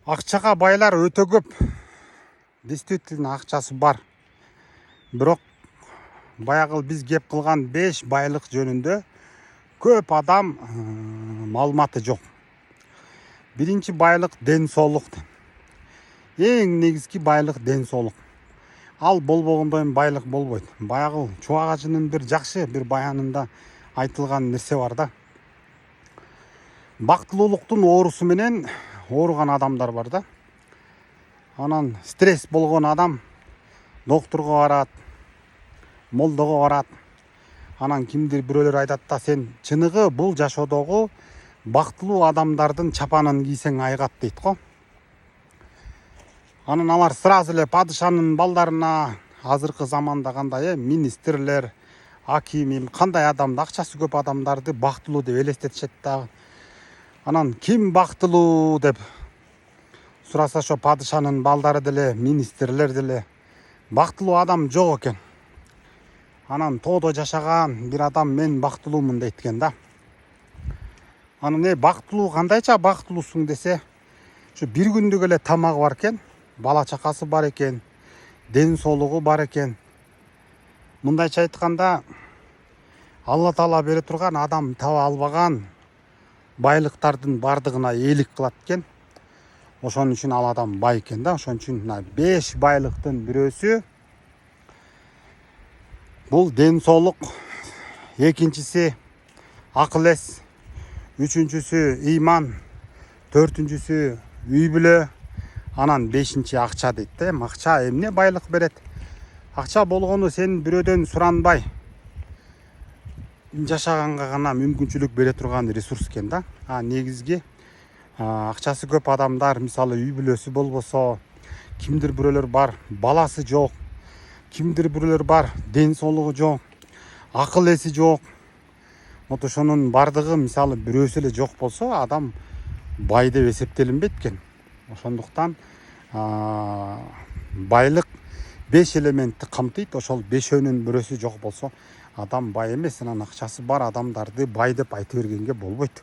Акчага байлар өтө көп. Действительно акчасы бар. Бирок баягы биз кеп кылган 5 байлык жөнүндө көп адам маалыматы жок. Биринчи байлык ден соолук. Эң негизги байлык ден соолук. Ал болбогондо эми байлык болбойт. Баягы Чубак ажынын бир жакшы бир баянында айтылган нерсе бар да. Бактылуулуктун оорусу менен ооруган адамдар бар да. Анан стресс болгон адам доктурга барат, молдого барат. Анан кимдир бирөөлөр айтат да, сен чыныгы бул жашоодогу бактылуу адамдардын чапанын кийсең айгат дейт го. Анан алар сразу эле падышанын балдарына азыркы заманда кандай министрлер, аким, кандай адамды, акчасы көп адамдарды бактылуу деп элестетишет да. Анан ким бактылуу деп сураса, ошо падышанын балдары деле, министрлер деле. Бактылуу адам жок экен. Анан тоодо жашаган бир адам мен бактылуумун дейт экен да. Анан бактылуу кандайча бактылуусуң десе, ушу бир күндүк эле тамагы бар экен, бала чакасы бар экен, ден соолугу бар экен. Мындайча айтканда, Алла Таала бере турган адам таба албаган байлыктардын бардыгына ээлик кылат экен. Ошон үчүн ал адам бай экен да. Ошон үчүн 5 байлыктын бирөөсү бул ден соолук, экинчиси акыл эс, үчүнчүсү ыйман, төртүнчүсү үй бүлө, анан бешинчи акча дейт да. Акча эмне байлык берет? Акча болгону сен бирөөдөн суранбай жашаганга гана мүмкүнчүлүк бере турган ресурс экен да. Негизги акчасы көп адамдар, мисалы үй бүлөсү болбосо, кимдир бирөөлөр бар, баласы жок, кимдир бирөөлөр бар, ден соолугу жок, акыл эси жок. Вот ошонун бардыгы, мисалы бирөөсү эле жок болсо, адам бай деп эсептелинбейт экен. Ошондуктан байлык 5 элементти камтыйт. Ошол 5өөнүн бирөөсү жок болсо, адам бай эмес. Анан акчасы бар адамдарды бай деп айта бергенге болбойт.